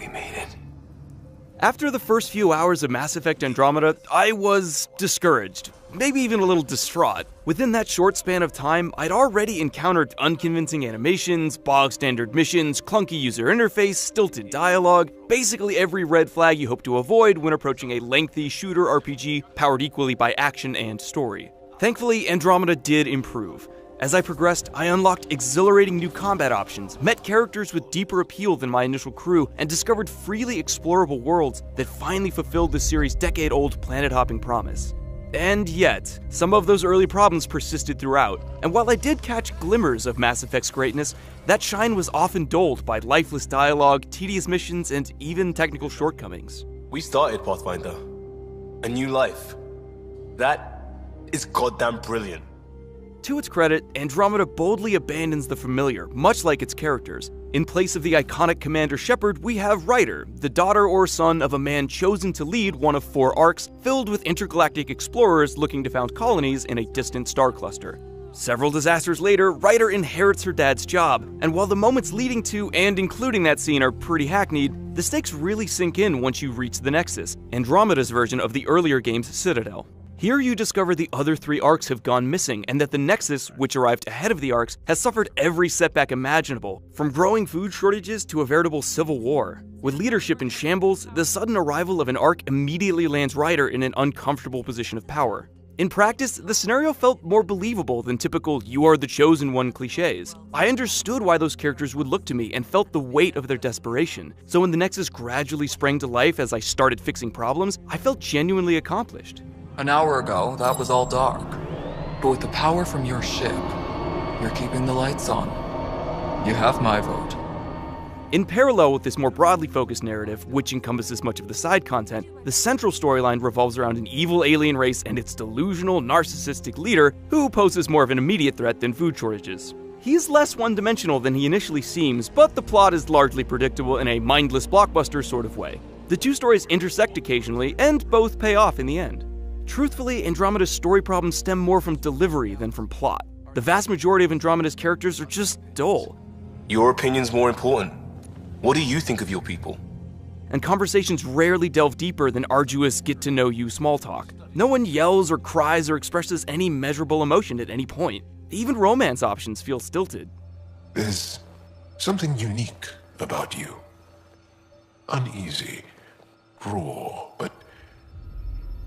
We made it. After the first few hours of Mass Effect Andromeda, I was discouraged, maybe even a little distraught. Within that short span of time, I'd already encountered unconvincing animations, bog-standard missions, clunky user interface, stilted dialogue, basically every red flag you hope to avoid when approaching a lengthy shooter RPG powered equally by action and story. Thankfully, Andromeda did improve. As I progressed, I unlocked exhilarating new combat options, met characters with deeper appeal than my initial crew, and discovered freely explorable worlds that finally fulfilled the series' decade-old planet-hopping promise. And yet, some of those early problems persisted throughout, and while I did catch glimmers of Mass Effect's greatness, that shine was often dulled by lifeless dialogue, tedious missions, and even technical shortcomings. We started Pathfinder. A new life. That is goddamn brilliant. To its credit, Andromeda boldly abandons the familiar, much like its characters. In place of the iconic Commander Shepard, we have Ryder, the daughter or son of a man chosen to lead one of 4 arcs filled with intergalactic explorers looking to found colonies in a distant star cluster. Several disasters later, Ryder inherits her dad's job, and while the moments leading to and including that scene are pretty hackneyed, the stakes really sink in once you reach the Nexus, Andromeda's version of the earlier game's Citadel. Here you discover the other 3 arcs have gone missing, and that the Nexus, which arrived ahead of the arcs, has suffered every setback imaginable, from growing food shortages to a veritable civil war. With leadership in shambles, the sudden arrival of an arc immediately lands Ryder in an uncomfortable position of power. In practice, the scenario felt more believable than typical "you are the chosen one" cliches. I understood why those characters would look to me and felt the weight of their desperation, so when the Nexus gradually sprang to life as I started fixing problems, I felt genuinely accomplished. An hour ago, that was all dark. But with the power from your ship, you're keeping the lights on. You have my vote. In parallel with this more broadly focused narrative, which encompasses much of the side content, the central storyline revolves around an evil alien race and its delusional, narcissistic leader, who poses more of an immediate threat than food shortages. He's less one-dimensional than he initially seems, but the plot is largely predictable in a mindless blockbuster sort of way. The 2 stories intersect occasionally, and both pay off in the end. Truthfully, Andromeda's story problems stem more from delivery than from plot. The vast majority of Andromeda's characters are just dull. Your opinion's more important. What do you think of your people? And conversations rarely delve deeper than arduous get-to-know-you small talk. No one yells or cries or expresses any measurable emotion at any point. Even romance options feel stilted. There's something unique about you. Uneasy, raw, but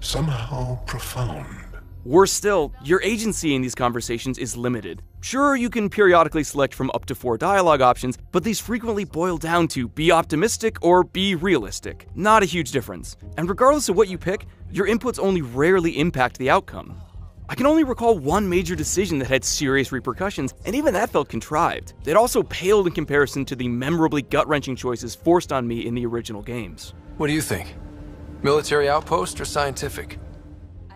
somehow profound. Worse still, your agency in these conversations is limited. Sure, you can periodically select from up to 4 dialogue options, but these frequently boil down to be optimistic or be realistic. Not a huge difference. And regardless of what you pick, your inputs only rarely impact the outcome. I can only recall one major decision that had serious repercussions, and even that felt contrived. It also paled in comparison to the memorably gut-wrenching choices forced on me in the original games. What do you think? Military outpost or scientific?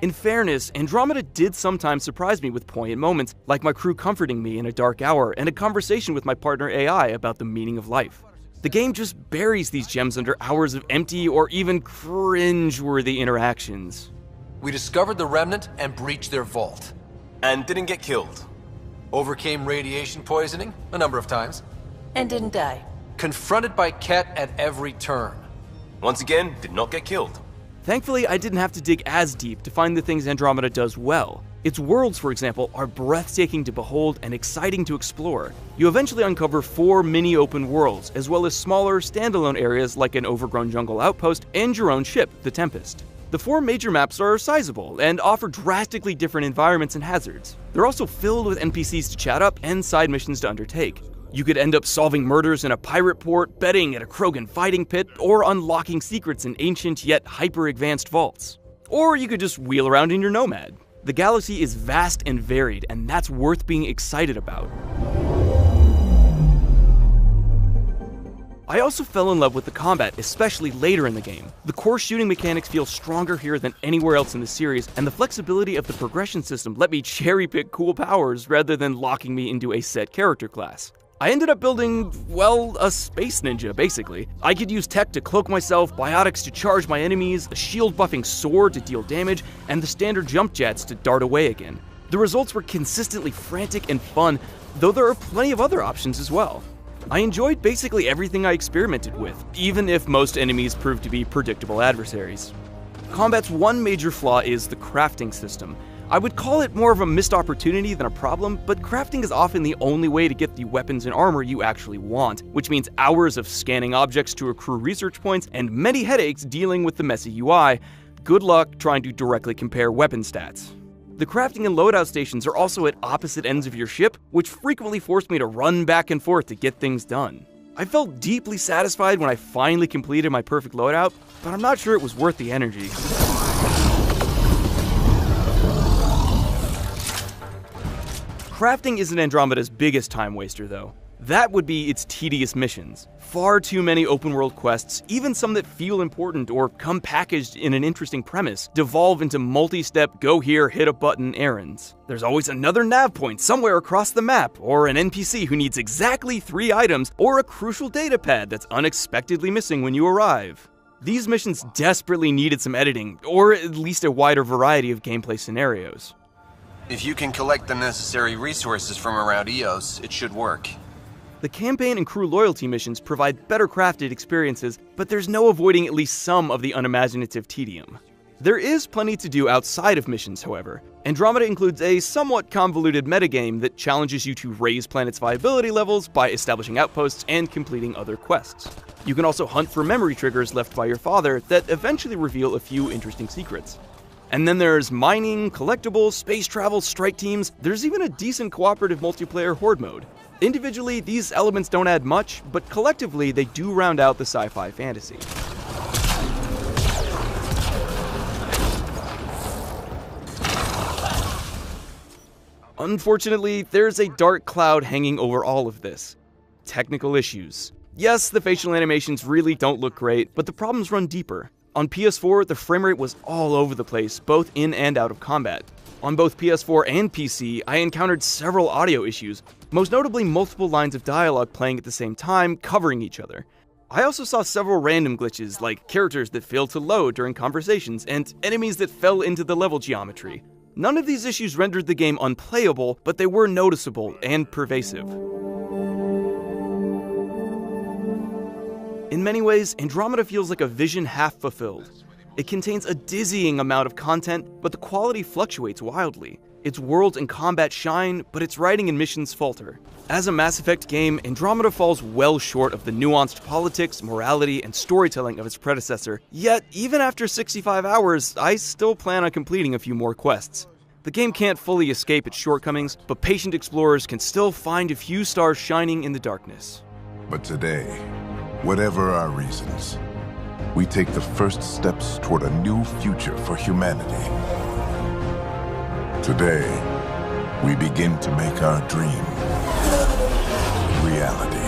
In fairness, Andromeda did sometimes surprise me with poignant moments, like my crew comforting me in a dark hour and a conversation with my partner AI about the meaning of life. The game just buries these gems under hours of empty or even cringe-worthy interactions. We discovered the Remnant and breached their vault. And didn't get killed. Overcame radiation poisoning a number of times. And didn't die. Confronted by Ket at every turn. Once again, did not get killed. Thankfully, I didn't have to dig as deep to find the things Andromeda does well. Its worlds, for example, are breathtaking to behold and exciting to explore. You eventually uncover 4 mini-open worlds, as well as smaller, standalone areas like an overgrown jungle outpost and your own ship, the Tempest. The 4 major maps are sizable and offer drastically different environments and hazards. They're also filled with NPCs to chat up and side missions to undertake. You could end up solving murders in a pirate port, betting at a Krogan fighting pit, or unlocking secrets in ancient yet hyper-advanced vaults. Or you could just wheel around in your Nomad. The galaxy is vast and varied, and that's worth being excited about. I also fell in love with the combat, especially later in the game. The core shooting mechanics feel stronger here than anywhere else in the series, and the flexibility of the progression system let me cherry-pick cool powers rather than locking me into a set character class. I ended up building, well, a space ninja, basically. I could use tech to cloak myself, biotics to charge my enemies, a shield-buffing sword to deal damage, and the standard jump jets to dart away again. The results were consistently frantic and fun, though there are plenty of other options as well. I enjoyed basically everything I experimented with, even if most enemies proved to be predictable adversaries. Combat's one major flaw is the crafting system. I would call it more of a missed opportunity than a problem, but crafting is often the only way to get the weapons and armor you actually want, which means hours of scanning objects to accrue research points and many headaches dealing with the messy UI. Good luck trying to directly compare weapon stats. The crafting and loadout stations are also at opposite ends of your ship, which frequently forced me to run back and forth to get things done. I felt deeply satisfied when I finally completed my perfect loadout, but I'm not sure it was worth the energy. Crafting isn't Andromeda's biggest time waster, though. That would be its tedious missions. Far too many open-world quests, even some that feel important or come packaged in an interesting premise, devolve into multi-step, go here, hit a button errands. There's always another nav point somewhere across the map, or an NPC who needs exactly 3 items, or a crucial data pad that's unexpectedly missing when you arrive. These missions desperately needed some editing, or at least a wider variety of gameplay scenarios. If you can collect the necessary resources from around Eos, it should work. The campaign and crew loyalty missions provide better crafted experiences, but there's no avoiding at least some of the unimaginative tedium. There is plenty to do outside of missions, however. Andromeda includes a somewhat convoluted metagame that challenges you to raise planets' viability levels by establishing outposts and completing other quests. You can also hunt for memory triggers left by your father that eventually reveal a few interesting secrets. And then there's mining, collectibles, space travel, strike teams. There's even a decent cooperative multiplayer horde mode. Individually, these elements don't add much, but collectively, they do round out the sci-fi fantasy. Unfortunately, there's a dark cloud hanging over all of this. Technical issues. Yes, the facial animations really don't look great, but the problems run deeper. On PS4, the framerate was all over the place, both in and out of combat. On both PS4 and PC, I encountered several audio issues, most notably multiple lines of dialogue playing at the same time, covering each other. I also saw several random glitches, like characters that failed to load during conversations, and enemies that fell into the level geometry. None of these issues rendered the game unplayable, but they were noticeable and pervasive. In many ways, Andromeda feels like a vision half fulfilled. It contains a dizzying amount of content, but the quality fluctuates wildly. Its world and combat shine, but its writing and missions falter. As a Mass Effect game, Andromeda falls well short of the nuanced politics, morality, and storytelling of its predecessor. Yet, even after 65 hours, I still plan on completing a few more quests. The game can't fully escape its shortcomings, but patient explorers can still find a few stars shining in the darkness. But today, whatever our reasons, we take the first steps toward a new future for humanity. Today, we begin to make our dream reality.